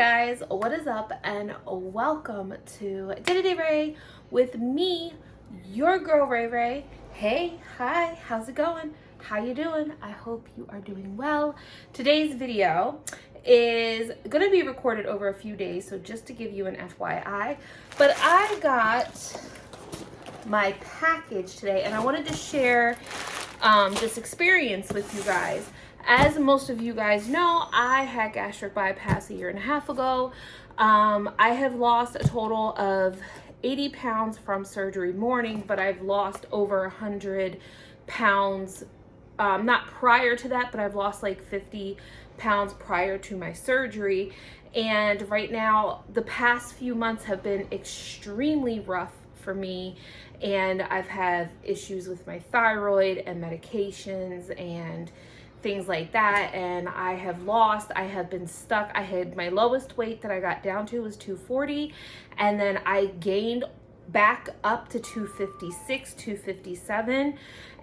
guys, what is up, and welcome to Day Ray with me, your girl Ray Ray. Hey, hi, how's it going? How you doing? I hope you are doing well. Today's video is going to be recorded over a few days, so just to give you an FYI, but I got my package today and I wanted to share this experience with you guys. As most of you guys know, I had gastric bypass a year and a half ago. I have lost a total of 80 pounds from surgery morning, but I've lost over 100 pounds, not prior to that, but I've lost like 50 pounds prior to my surgery. And right now, the past few months have been extremely rough for me, and I've had issues with my thyroid and medications and things like that, and I have been stuck. I had my lowest weight that I got down to was 240, and then I gained back up to 256, 257,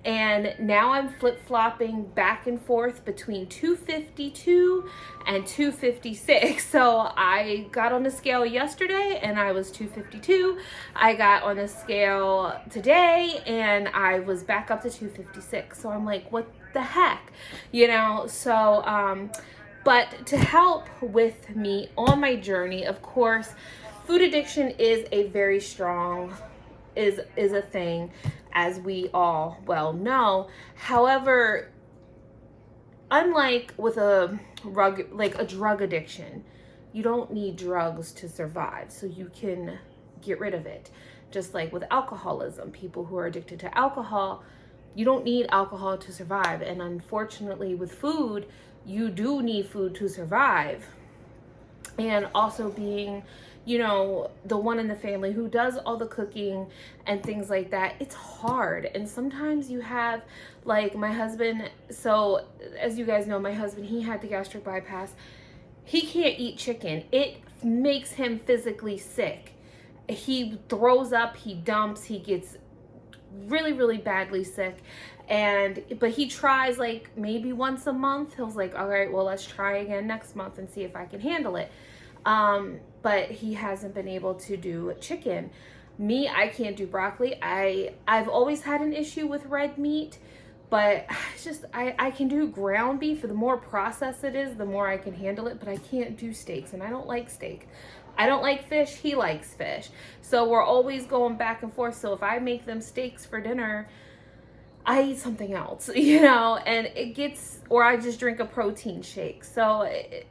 and now I'm flip-flopping back and forth between 252 and 256. So I got on the scale yesterday and I was 252. I got on the scale today and I was back up to 256. So I'm like, what the heck, you know? So but to help with me on my journey, of course, food addiction is a very strong is a thing, as we all well know. However, unlike with a drug addiction, you don't need drugs to survive, so you can get rid of it. Just like with alcoholism, people who are addicted to alcohol, you don't need alcohol to survive. And unfortunately with food, you do need food to survive. And also being, you know, the one in the family who does all the cooking and things like that, it's hard. And sometimes you have, like my husband, so as you guys know, my husband, he had the gastric bypass. He can't eat chicken. It makes him physically sick. He throws up, he dumps, he gets really, really badly sick. But he tries like maybe once a month. He'll like, all right, well, let's try again next month and see if I can handle it. But he hasn't been able to do chicken. Me, I can't do broccoli. I've always had an issue with red meat, but it's just, I can do ground beef. The more processed it is, the more I can handle it, but I can't do steaks, and I don't like steak. I don't like fish. He likes fish. So we're always going back and forth. So if I make them steaks for dinner, I eat something else, you know, and it gets, or I just drink a protein shake. So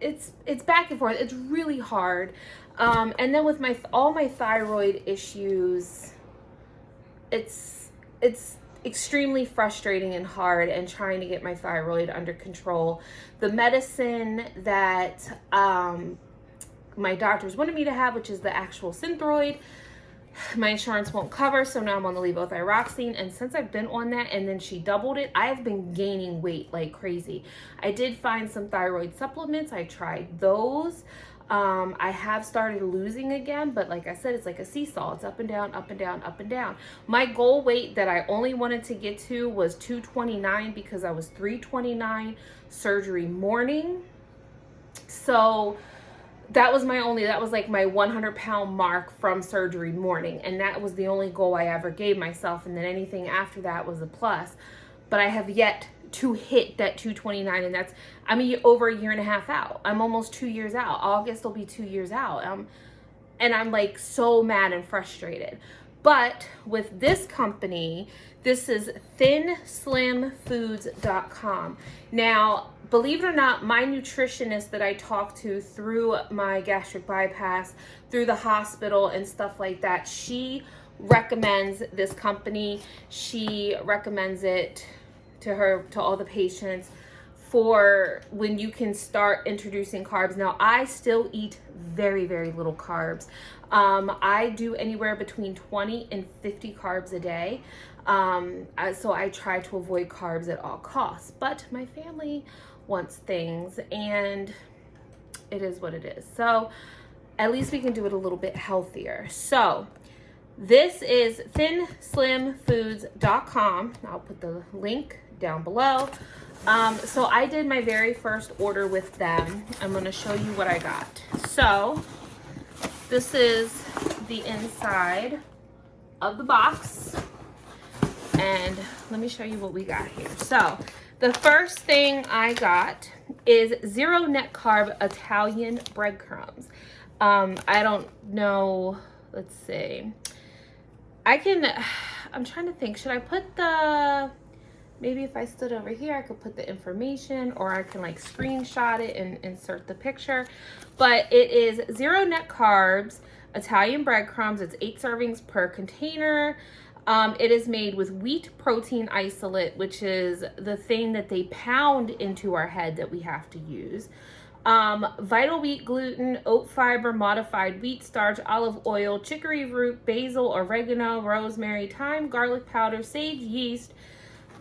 it's back and forth. It's really hard. And then with all my thyroid issues, it's extremely frustrating and hard, and trying to get my thyroid under control. The medicine that my doctors wanted me to have, which is the actual Synthroid, my insurance won't cover, so now I'm on the levothyroxine. And since I've been on that and then she doubled it, I have been gaining weight like crazy. I did find some thyroid supplements. I tried those. I have started losing again, but like I said, it's like a seesaw. It's up and down, up and down, up and down. My goal weight that I only wanted to get to was 229 because I was 329 surgery morning. So that was like my 100-pound mark from surgery morning. And that was the only goal I ever gave myself. And then anything after that was a plus. But I have yet to hit that 229. And that's, over a year and a half out. I'm almost 2 years out. August will be 2 years out. And I'm like so mad and frustrated. But with this company, this is thinslimfoods.com. Now, believe it or not, my nutritionist that I talked to through my gastric bypass, through the hospital and stuff like that, she recommends this company. She recommends it to all the patients for when you can start introducing carbs. Now, I still eat very, very little carbs. I do anywhere between 20 and 50 carbs a day. So I try to avoid carbs at all costs, but my family wants things, and it is what it is. So at least we can do it a little bit healthier. So this is thinslimfoods.com. I'll put the link down below. So I did my very first order with them. I'm going to show you what I got. So this is the inside of the box. And let me show you what we got here. So the first thing I got is 0 net carb Italian breadcrumbs. I don't know, let's see. I'm trying to think, should I put maybe if I stood over here, I could put the information, or I can like screenshot it and insert the picture. But it is 0 net carbs, Italian breadcrumbs. It's 8 servings per container. It is made with wheat protein isolate, which is the thing that they pound into our head that we have to use. Vital wheat gluten, oat fiber, modified wheat starch, olive oil, chicory root, basil, oregano, rosemary, thyme, garlic powder, sage, yeast.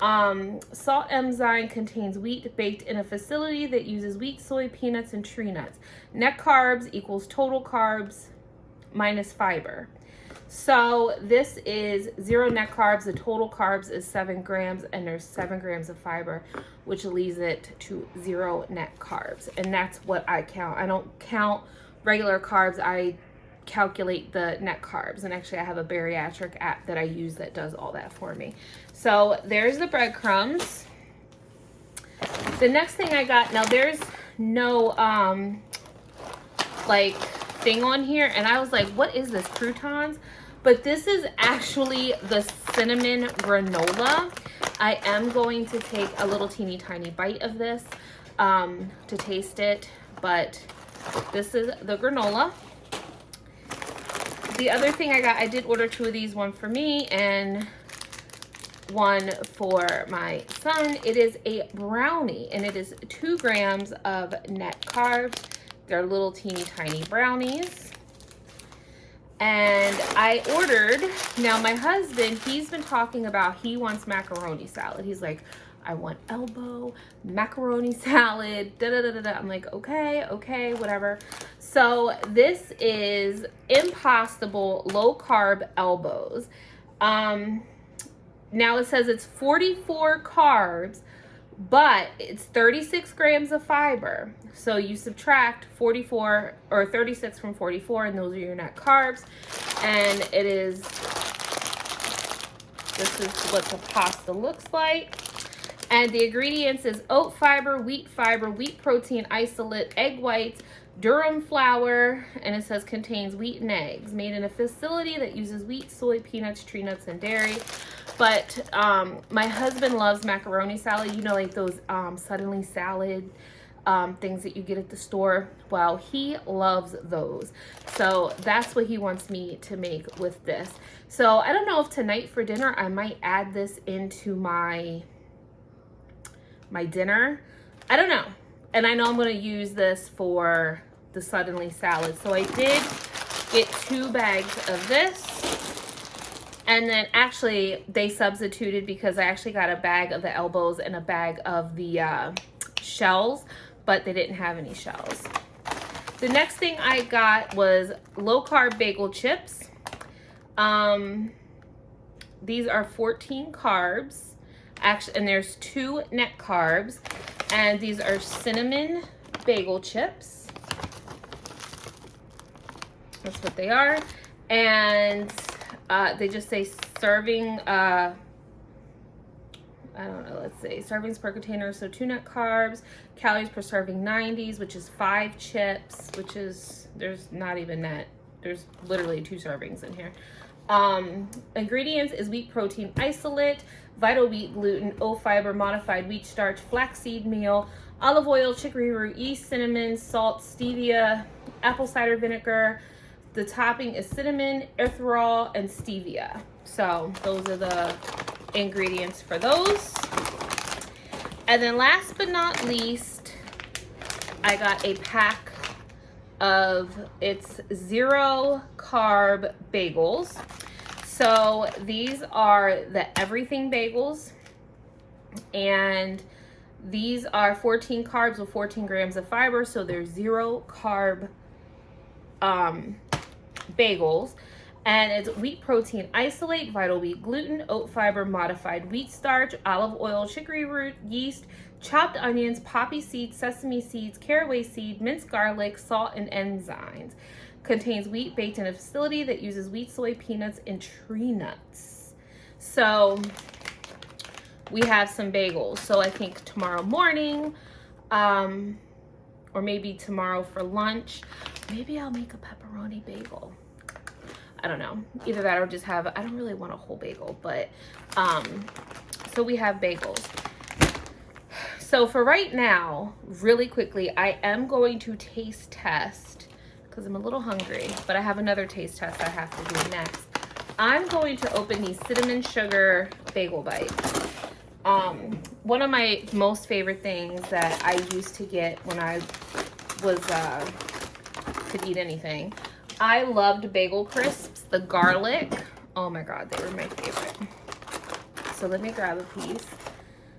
Salt enzyme contains wheat baked in a facility that uses wheat, soy, peanuts, and tree nuts. Net carbs equals total carbs minus fiber. So this is 0 net carbs. The total carbs is 7 grams, and there's 7 grams of fiber, which leaves it to 0 net carbs. And that's what I count. I don't count regular carbs. I calculate the net carbs. And actually I have a bariatric app that I use that does all that for me. So there's the breadcrumbs. The next thing I got, now there's no like thing on here, and I was like, what is this, croutons? But this is actually the cinnamon granola. I am going to take a little teeny tiny bite of this to taste it, but this is the granola. The other thing I got, I did order 2 of these, one for me and one for my son. It is a brownie, and it is 2 grams of net carbs. They're little teeny tiny brownies. And I ordered, now my husband, he's been talking about, he wants macaroni salad. He's like, I want elbow, macaroni salad, da da da da da. I'm like, okay, whatever. So this is Impossible low carb elbows. Now it says it's 44 carbs, but it's 36 grams of fiber. So you subtract 44 or 36 from 44, and those are your net carbs. And it is, this is what the pasta looks like. And the ingredients is oat fiber, wheat protein isolate, egg whites, durum flour, and it says contains wheat and eggs, made in a facility that uses wheat, soy, peanuts, tree nuts, and dairy. But my husband loves macaroni salad, you know, like those suddenly salad things that you get at the store. Well, he loves those. So that's what he wants me to make with this. So I don't know if tonight for dinner I might add this into my dinner. I don't know. And I know I'm going to use this for the suddenly salad. So I did get 2 bags of this. And then actually they substituted, because I actually got a bag of the elbows and a bag of the shells, but they didn't have any shells. The next thing I got was low carb bagel chips. These are 14 carbs. Actually, and there's 2 net carbs, and these are cinnamon bagel chips. That's what they are. And they just say serving, I don't know, let's see, servings per container. So 2 net carbs, calories per serving 90s, which is 5 chips, which is, there's not even that. There's literally 2 servings in here. Ingredients is wheat protein isolate, vital wheat gluten, oat fiber, modified wheat starch, flaxseed meal, olive oil, chicory root, yeast, cinnamon, salt, stevia, apple cider vinegar. The topping is cinnamon, erythritol, and stevia. So those are the ingredients for those. And then last but not least, I got a pack of, it's 0 carb bagels. So these are the everything bagels, and these are 14 carbs with 14 grams of fiber. So they're 0 carb bagels, and it's wheat protein isolate, vital wheat gluten, oat fiber, modified wheat starch, olive oil, chicory root, yeast, chopped onions, poppy seeds, sesame seeds, caraway seed, minced garlic, salt, and enzymes. Contains wheat baked in a facility that uses wheat, soy, peanuts, and tree nuts. So we have some bagels. So I think tomorrow morning, or maybe tomorrow for lunch, maybe I'll make a pepperoni bagel. I don't know. Either that or just have, I don't really want a whole bagel, but so we have bagels. So for right now, really quickly, I am going to taste test because I'm a little hungry, but I have another taste test I have to do next. I'm going to open these cinnamon sugar bagel bites. One of my most favorite things that I used to get when I was, could eat anything. I loved bagel crisps, the garlic. Oh my God, they were my favorite. So let me grab a piece.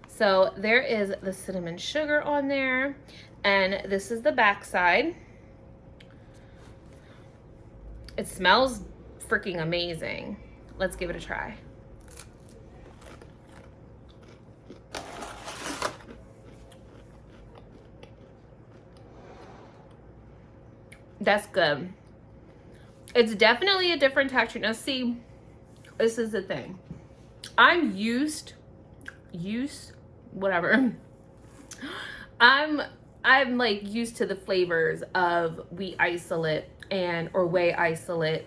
So there is the cinnamon sugar on there, and this is the backside. It smells freaking amazing. Let's give it a try. That's good. It's definitely a different texture. Now see, this is the thing. I'm whatever. I'm like used to the flavors of wheat isolate or whey isolate.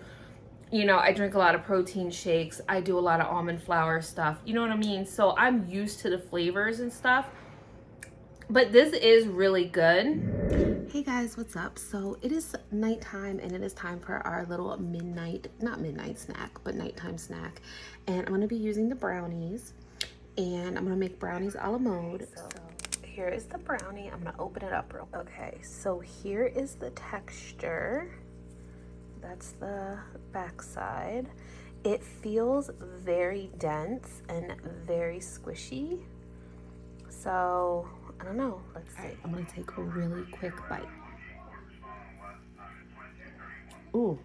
You know, I drink a lot of protein shakes. I do a lot of almond flour stuff. You know what I mean? So I'm used to the flavors and stuff. But this is really good. Hey guys, what's up? So it is nighttime and it is time for our little not midnight snack, but nighttime snack. And I'm gonna be using the brownies, and I'm gonna make brownies a la mode. So here is the brownie. I'm gonna open it up real quick. Okay, so here is the texture. That's the back side. It feels very dense and very squishy. So I don't know. Let's see. All right, I'm gonna take a really quick bite. Ooh.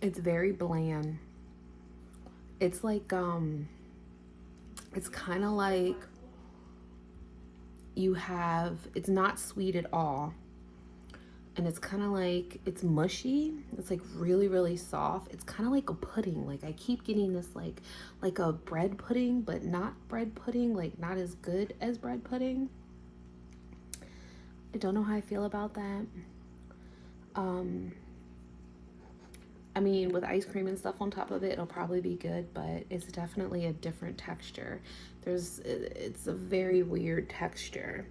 It's very bland. It's like, it's kind of like it's not sweet at all. And it's kind of like, it's mushy. It's like really, really soft. It's kind of like a pudding. Like I keep getting this like a bread pudding, but not bread pudding, like not as good as bread pudding. I don't know how I feel about that. I mean, with ice cream and stuff on top of it, it'll probably be good, but it's definitely a different texture. It's a very weird texture.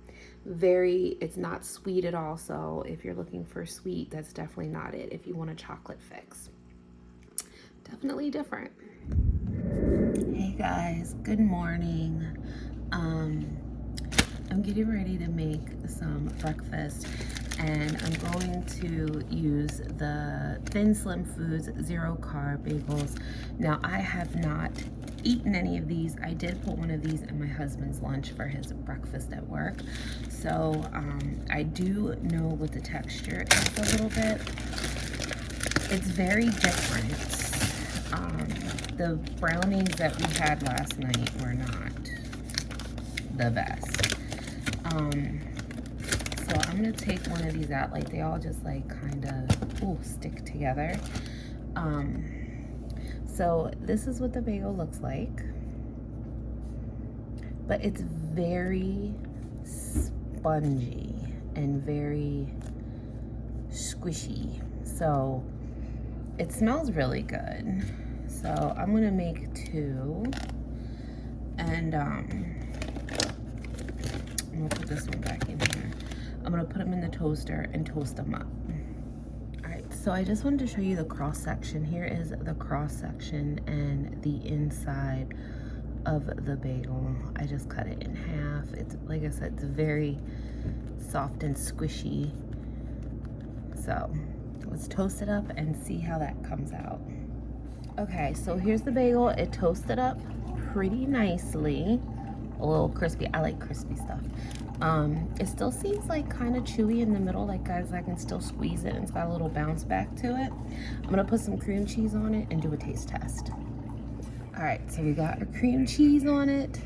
It's not sweet at all, so if you're looking for sweet, that's definitely not it. If you want a chocolate fix, definitely different. Hey guys, good morning. I'm getting ready to make some breakfast, and I'm going to use the Thin Slim Foods 0-carb bagels. Now, I have not eaten any of these. I did put one of these in my husband's lunch for his breakfast at work. So I do know what the texture is a little bit. It's very different. The brownies that we had last night were not the best. So I'm gonna take one of these out. Like they all just like kind of stick together. So this is what the bagel looks like, but it's very spongy and very squishy. So it smells really good. So I'm gonna make 2, and I'm gonna put this one back in here. I'm gonna put them in the toaster and toast them up. All right, so I just wanted to show you the cross section. Here is the cross section and the inside of the bagel. I just cut it in half. It's, like I said, it's very soft and squishy. So let's toast it up and see how that comes out. Okay, so here's the bagel. It toasted up pretty nicely. a little crispy. I like crispy stuff. It still seems like kind of chewy in the middle, like guys, I can still squeeze it and it's got a little bounce back to it. I'm gonna put some cream cheese on it and do a taste test. All right, so we got our cream cheese on it.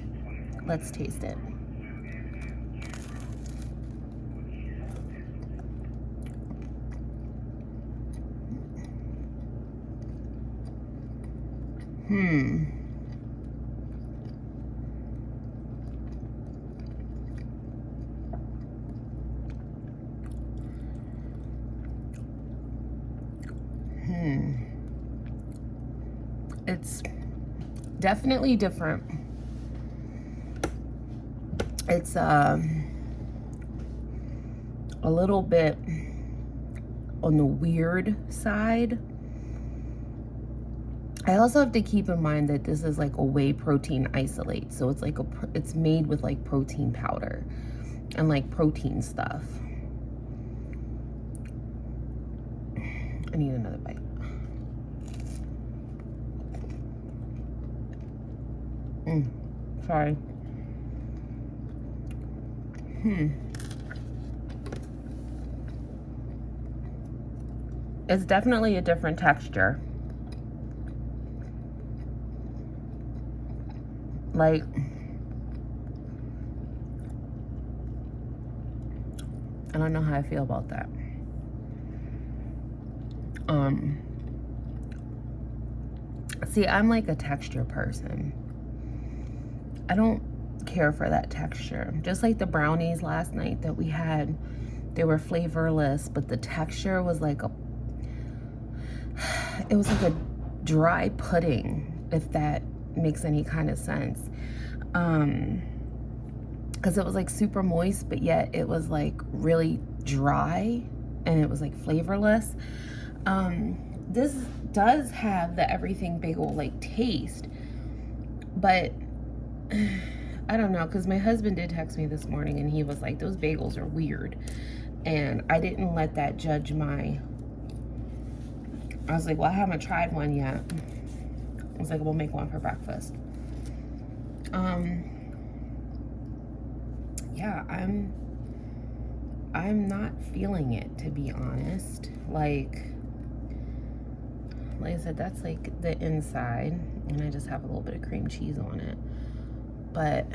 Let's taste it. It's definitely different. It's a little bit on the weird side. I also have to keep in mind that this is like a whey protein isolate, so it's like it's made with like protein powder and like protein stuff. I need another bite. Sorry. It's definitely a different texture. Like, I don't know how I feel about that. See, I'm like a texture person. I don't care for that texture. Just like the brownies last night that we had, they were flavorless, but the texture was like it was like a dry pudding, if that makes any kind of sense. Because it was like super moist, but yet it was like really dry and it was like flavorless. This does have the everything bagel like taste, but I don't know, because my husband did text me this morning and he was like, those bagels are weird, and I didn't let that judge I was like, well, I haven't tried one yet. I was like, we'll make one for breakfast. Yeah, I'm not feeling it, to be honest. Like I said, that's like the inside, and I just have a little bit of cream cheese on it. But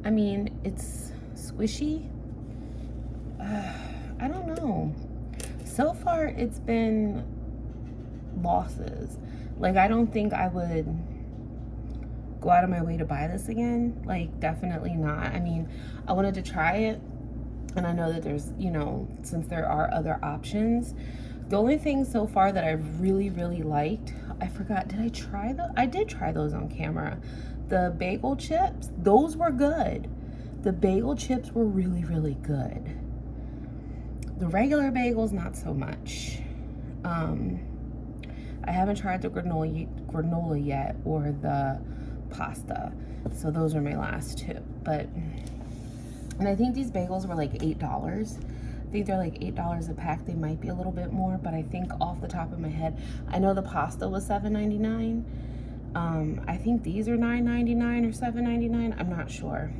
I mean, it's squishy. I don't know. So far, it's been losses. Like, I don't think I would go out of my way to buy this again. Like, definitely not. I mean, I wanted to try it, and I know that there's, you know, since there are other options. The only thing so far that I've really, really liked, I forgot, did I try those? I did try those on camera. The bagel chips, those were good. The bagel chips were really, really good. The regular bagels, not so much. I haven't tried the granola yet, or the pasta. So those are my last two. And I think these bagels were like $8. I think they're like $8 a pack. They might be a little bit more, but I think off the top of my head, I know the pasta was $7.99. I think these are $9.99 or $7.99. I'm not sure.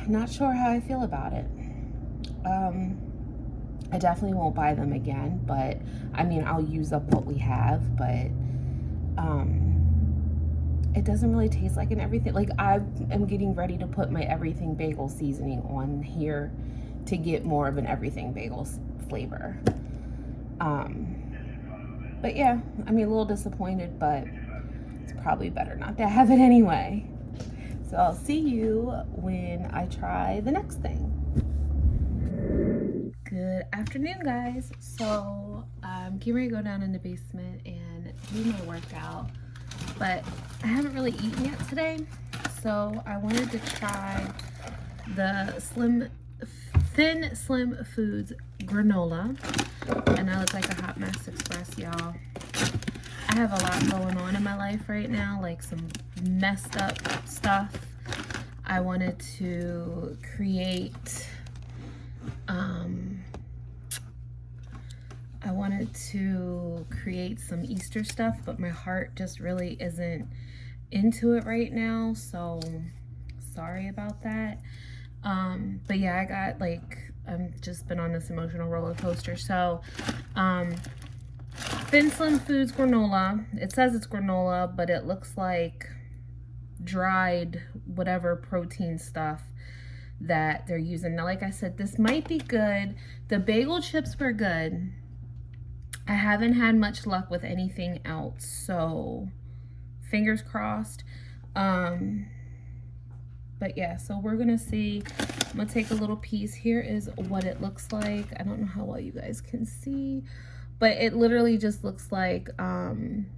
Not sure how I feel about it. I definitely won't buy them again, but I mean, I'll use up what we have, but it doesn't really taste like an everything. Like, I am getting ready to put my everything bagel seasoning on here to get more of an everything bagels flavor. But yeah, I mean, a little disappointed, but it's probably better not to have it anyway. So I'll see you when I try the next thing. Good afternoon, guys. So I'm getting ready to go down in the basement and do my workout, but I haven't really eaten yet today, so I wanted to try the Thin Slim Foods granola, and I look like a hot mess express, y'all. I have a lot going on in my life right now, like some messed up stuff. I wanted to create some Easter stuff, but my heart just really isn't into it right now, so sorry about that. But yeah, I got like, I've just been on this emotional roller coaster. So Thin Slim Foods granola, it says it's granola, but it looks like dried whatever protein stuff that they're using. Now, like I said, this might be good. The bagel chips were good. I haven't had much luck with anything else, so fingers crossed. But yeah, so we're gonna see. I'm gonna take a little piece. Here is what it looks like. I don't know how well you guys can see, but it literally just looks like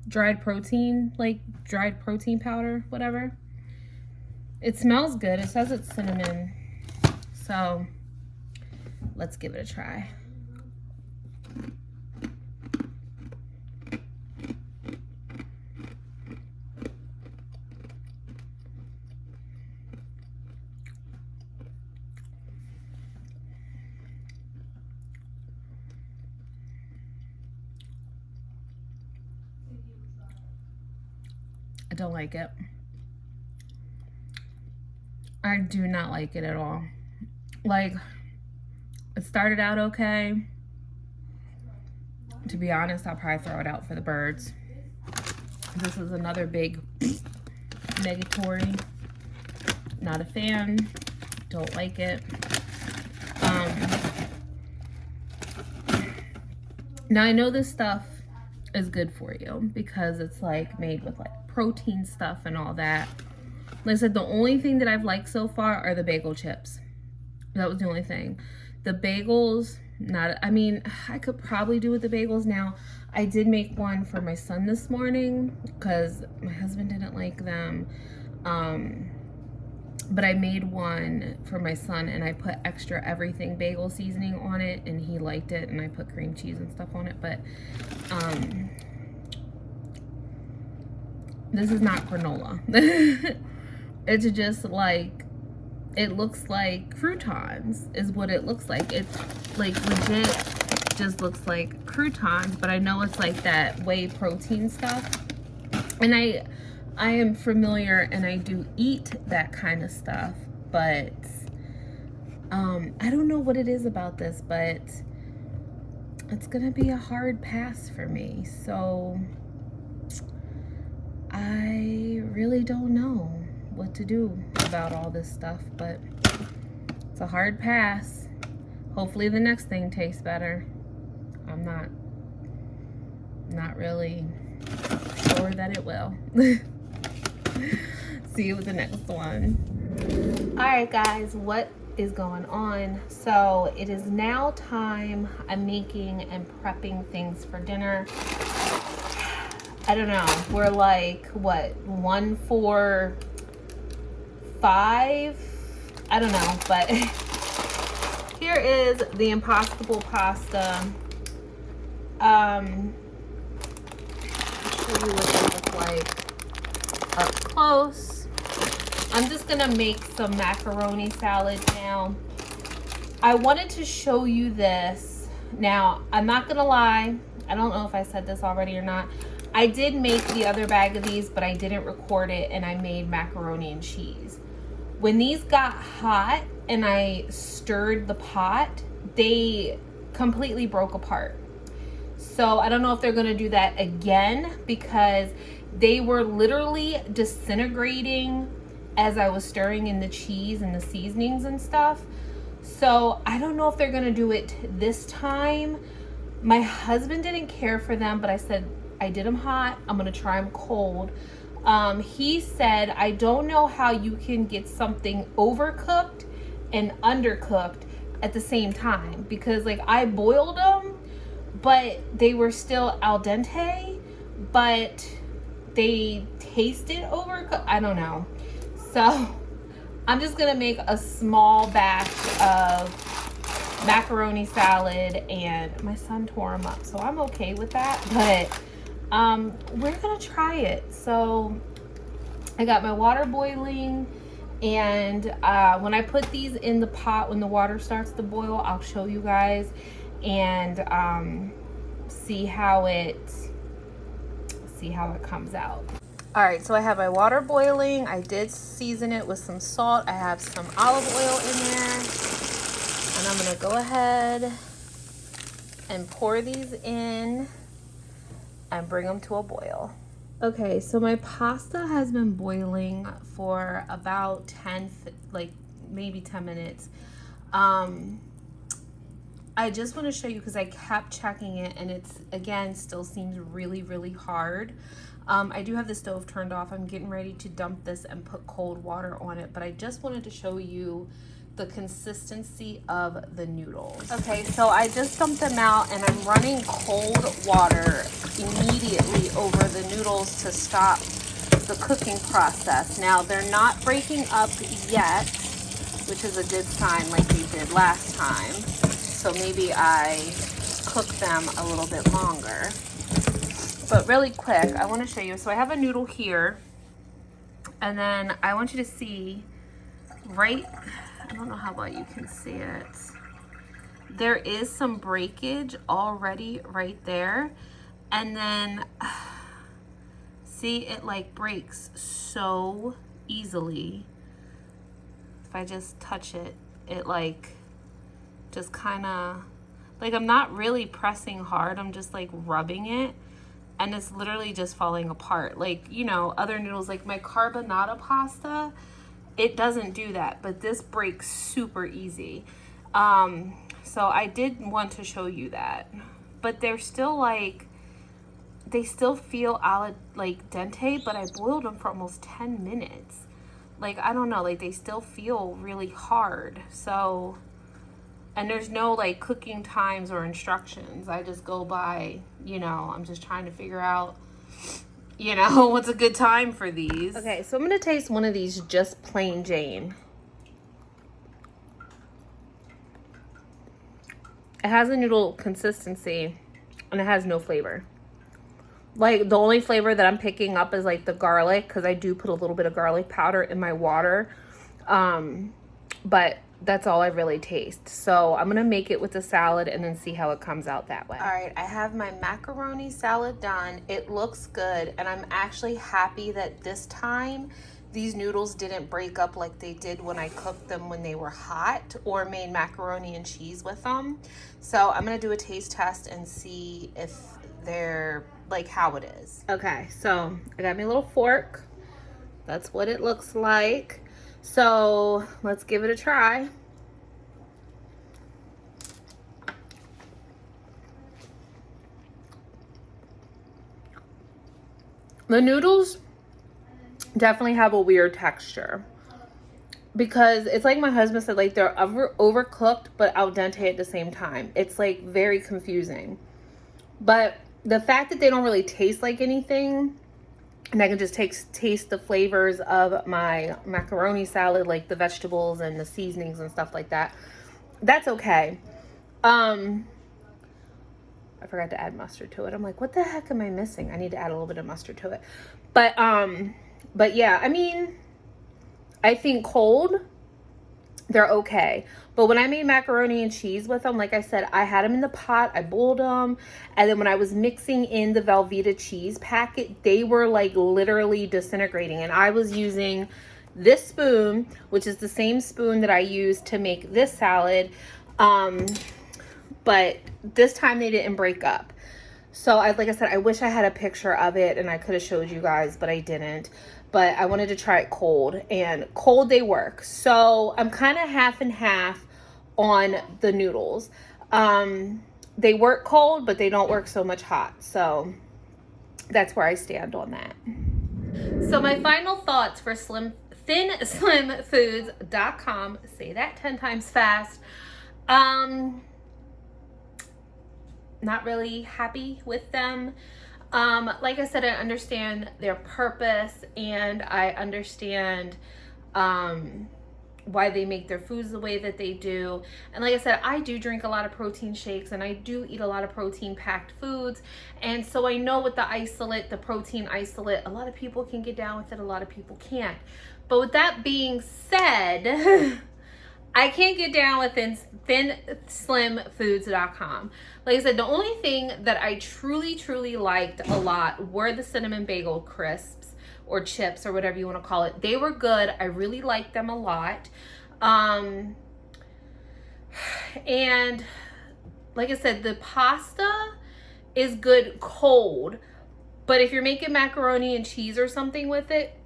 dried protein powder, whatever. It smells good. It says it's cinnamon. So let's give it a try. I don't like it. I do not like it at all. Like, it started out okay. To be honest, I'll probably throw it out for the birds. This is another big negatory. Not a fan. Don't like it. Now I know this stuff is good for you because it's like made with like protein stuff and all that. Like I said, the only thing that I've liked so far are the bagel chips. That was the only thing. The bagels, not, I mean, I could probably do with the bagels now. I did make one for my son this morning because my husband didn't like them. But I made one for my son and I put extra everything bagel seasoning on it and he liked it, and I put cream cheese and stuff on it. But this is not granola. It's just like, it looks like croutons is what it looks like. It's like legit just looks like croutons, but I know it's like that whey protein stuff. And I am familiar and I do eat that kind of stuff, but I don't know what it is about this, but it's gonna be a hard pass for me. So I really don't know what to do about all this stuff, but it's a hard pass. Hopefully the next thing tastes better. I'm not really sure that it will. See you with the next one. All right, guys, what is going on? So it is now time. I'm making and prepping things for dinner. I don't know. We're like, what, 1 for 5? I don't know, but here is the Impossible pasta. I'll show you what they look like up close. I'm just gonna make some macaroni salad now. I wanted to show you this. Now, I'm not gonna lie, I don't know if I said this already or not. I did make the other bag of these, but I didn't record it, and I made macaroni and cheese. When these got hot and I stirred the pot, they completely broke apart. So I don't know if they're gonna do that again because they were literally disintegrating as I was stirring in the cheese and the seasonings and stuff. So I don't know if they're gonna do it this time. My husband didn't care for them, but I said, I did them hot, I'm gonna try them cold. He said, I don't know how you can get something overcooked and undercooked at the same time, because like I boiled them, but they were still al dente, but they tasted overcooked. I don't know. So I'm just gonna make a small batch of macaroni salad, and my son tore them up, so I'm okay with that. But we're gonna try it. So I got my water boiling, and when I put these in the pot, when the water starts to boil, I'll show you guys and see how it comes out. All right, so I have my water boiling. I did season it with some salt. I have some olive oil in there. And I'm gonna go ahead and pour these in and bring them to a boil. Okay, so my pasta has been boiling for about 10, like maybe 10 minutes. I just want to show you because I kept checking it and it's, again, still seems really, really hard. I do have the stove turned off. I'm getting ready to dump this and put cold water on it, but I just wanted to show you the consistency of the noodles. Okay, so I just dumped them out and I'm running cold water immediately over the noodles to stop the cooking process. Now, they're not breaking up yet, which is a good sign like they did last time. So maybe I cook them a little bit longer. But really quick, I want to show you. So I have a noodle here. And then I want you to see right, I don't know how well you can see it. There is some breakage already right there. And then, see, it like breaks so easily. If I just touch it, it like just kind of, like I'm not really pressing hard. I'm just like rubbing it. And it's literally just falling apart. Like, you know, other noodles, like my carbonara pasta, it doesn't do that, but this breaks super easy. So I did want to show you that, but they're still like, they still feel like dente, but I boiled them for almost 10 minutes. Like, I don't know, like they still feel really hard. So, and there's no like cooking times or instructions. I just go by, you know, I'm just trying to figure out, you know, what's a good time for these. Okay, so I'm gonna taste one of these just plain Jane. It has a noodle consistency and it has no flavor. Like the only flavor that I'm picking up is like the garlic, because I do put a little bit of garlic powder in my water. But that's all I really taste. So I'm gonna make it with the salad and then see how it comes out that way. All right, I have my macaroni salad done. It looks good, and I'm actually happy that this time these noodles didn't break up like they did when I cooked them when they were hot or made macaroni and cheese with them. So I'm gonna do a taste test and see if they're like how it is. Okay, so I got my little fork. That's what it looks like. So let's give it a try. The noodles definitely have a weird texture because it's like my husband said, like they're overcooked but al dente at the same time. It's like very confusing. But the fact that they don't really taste like anything, and I can just taste the flavors of my macaroni salad, like the vegetables and the seasonings and stuff like that. That's okay. I forgot to add mustard to it. I'm like, what the heck am I missing? I need to add a little bit of mustard to it. But yeah, I mean, I think cold, they're okay. But when I made macaroni and cheese with them, like I said, I had them in the pot, I boiled them, and then when I was mixing in the Velveeta cheese packet, they were like literally disintegrating. And I was using this spoon, which is the same spoon that I used to make this salad, but this time they didn't break up. So like I said, I wish I had a picture of it and I could have showed you guys, but I didn't. But I wanted to try it cold, and cold they work. So I'm kind of half and half on the noodles. They work cold, but they don't work so much hot. So that's where I stand on that. So my final thoughts for thinslimfoods.com. Say that 10 times fast. Not really happy with them. Like I said, I understand their purpose and I understand why they make their foods the way that they do. And like I said, I do drink a lot of protein shakes and I do eat a lot of protein packed foods. And so I know with the isolate, the protein isolate, a lot of people can get down with it, a lot of people can't. But with that being said, I can't get down with thinslimfoods.com. Like I said, the only thing that I truly liked a lot were the cinnamon bagel crisps, or chips or whatever you want to call it. They were good. I really liked them a lot. And like I said, the pasta is good cold, but if you're making macaroni and cheese or something with it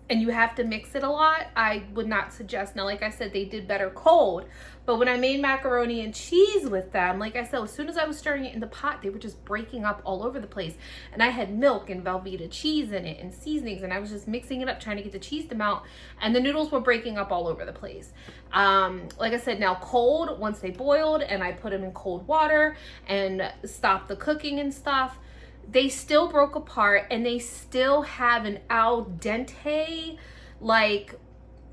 and you have to mix it a lot, I would not suggest. Now, like I said, they did better cold, but when I made macaroni and cheese with them, like I said, as soon as I was stirring it in the pot, they were just breaking up all over the place. And I had milk and Velveeta cheese in it and seasonings, and I was just mixing it up, trying to get the cheese to melt, and the noodles were breaking up all over the place. Like I said, now cold, once they boiled and I put them in cold water and stopped the cooking and stuff, they still broke apart, and they still have an al dente like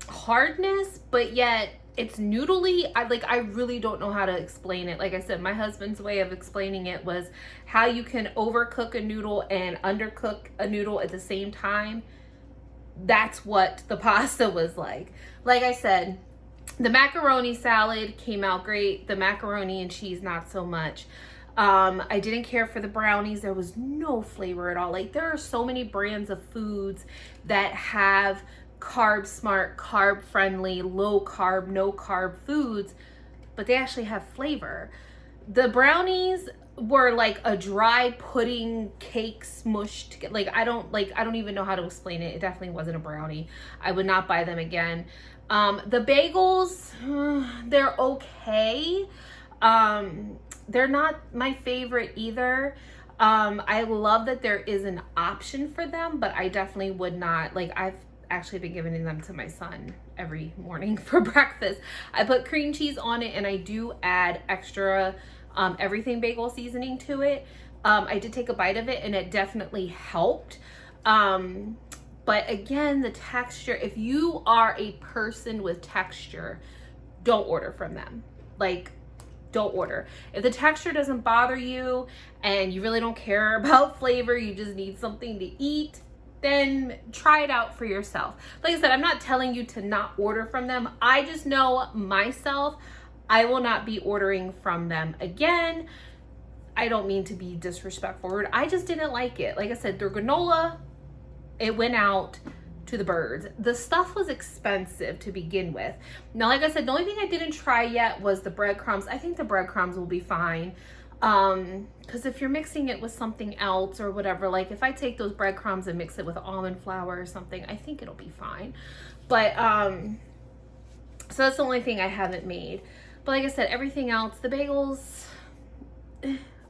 hardness, but yet it's noodly. I really don't know how to explain it. Like I said, my husband's way of explaining it was how you can overcook a noodle and undercook a noodle at the same time. That's what the pasta was like. Like I said, the macaroni salad came out great. The macaroni and cheese, not so much. I didn't care for the brownies. There was no flavor at all. Like, there are so many brands of foods that have carb smart, carb friendly, low carb, no carb foods, but they actually have flavor. The brownies were like a dry pudding cake smushed together. I don't even know how to explain it. It definitely wasn't a brownie. I would not buy them again. The bagels, they're okay. They're not my favorite either. I love that there is an option for them, but I definitely would not, I've actually been giving them to my son every morning for breakfast. I put cream cheese on it, and I do add extra everything bagel seasoning to it. I did take a bite of it, and it definitely helped. But again, the texture, if you are a person with texture, don't order from them. Don't order. If the texture doesn't bother you and you really don't care about flavor, you just need something to eat, then try it out for yourself. Like I said, I'm not telling you to not order from them. I just know myself, I will not be ordering from them again. I don't mean to be disrespectful. I just didn't like it. Like I said, their granola, it went out to the birds. The stuff was expensive to begin with. Now, like I said, the only thing I didn't try yet was the breadcrumbs. I think the breadcrumbs will be fine. Because if you're mixing it with something else or whatever, like if I take those breadcrumbs and mix it with almond flour or something, I think it'll be fine. But, so that's the only thing I haven't made. But like I said, everything else, the bagels,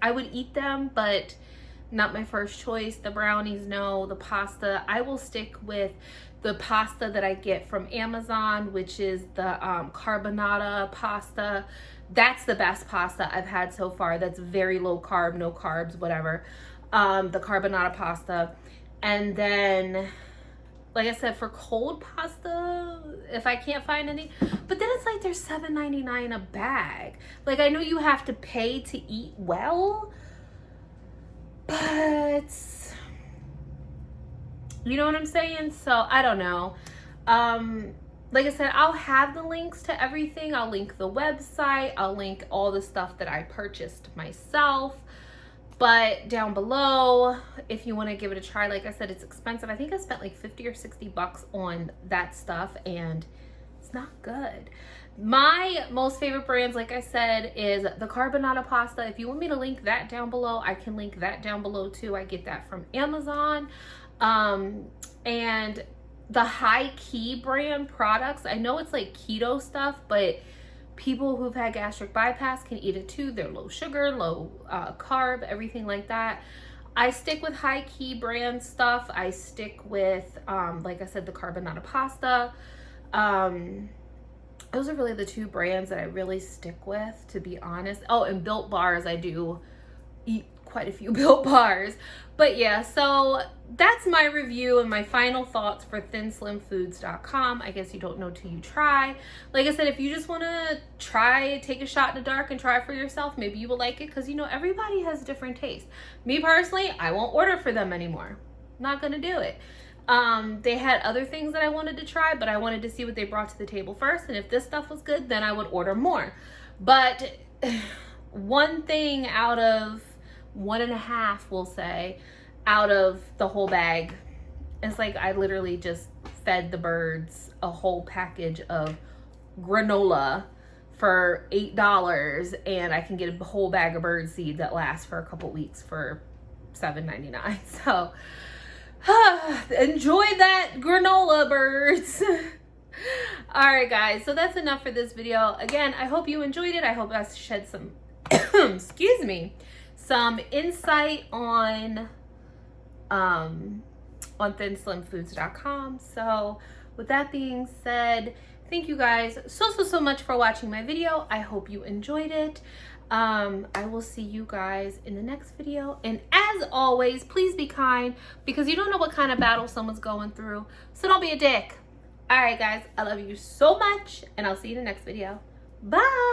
I would eat them, but not my first choice. The brownies, no. The pasta, I will stick with the pasta that I get from Amazon, which is the carbonara pasta. That's the best pasta I've had so far. That's very low carb, no carbs, whatever. The carbonara pasta. And then, like I said, for cold pasta, if I can't find any, but then it's like they're $7.99 a bag. Like, I know you have to pay to eat well, but you know what I'm saying? So I don't know. Like I said, I'll have the links to everything. I'll link the website. I'll link all the stuff that I purchased myself. But down below, if you want to give it a try, like I said, it's expensive. I think I spent like 50 or 60 bucks on that stuff, and it's not good. My most favorite brands, like I said, is the carbonara pasta. If you want me to link that down below, I can link that down below too. I get that from Amazon. And the High Key brand products, I know it's like keto stuff, but people who've had gastric bypass can eat it too. They're low sugar, low carb, everything like that. I stick with High Key brand stuff. I stick with, like I said, the carbonara pasta. Those are really the two brands that I really stick with, to be honest. Oh, and Built Bars, I do eat quite a few Built Bars. But yeah, so that's my review and my final thoughts for thinslimfoods.com. I guess you don't know till you try. Like I said, if you just want to try, take a shot in the dark and try it for yourself, maybe you will like it, because you know, everybody has different tastes. Me personally, I won't order for them anymore. Not gonna do it. They had other things that I wanted to try, but I wanted to see what they brought to the table first, and if this stuff was good, then I would order more. But one thing out of 1.5, we'll say, out of the whole bag It's like I literally just fed the birds a whole package of granola for $8, and I can get a whole bag of bird seed that lasts for a couple weeks for $7.99. So enjoy that granola, birds. All right, guys, so that's enough for this video. Again, I hope you enjoyed it. I hope I shed some excuse me, some insight on thinslimfoods.com. So with that being said, thank you guys so much for watching my video. I hope you enjoyed it. I will see you guys in the next video. And as always, please be kind, because you don't know what kind of battle someone's going through. So don't be a dick. All right, guys, I love you so much, and I'll see you in the next video. Bye.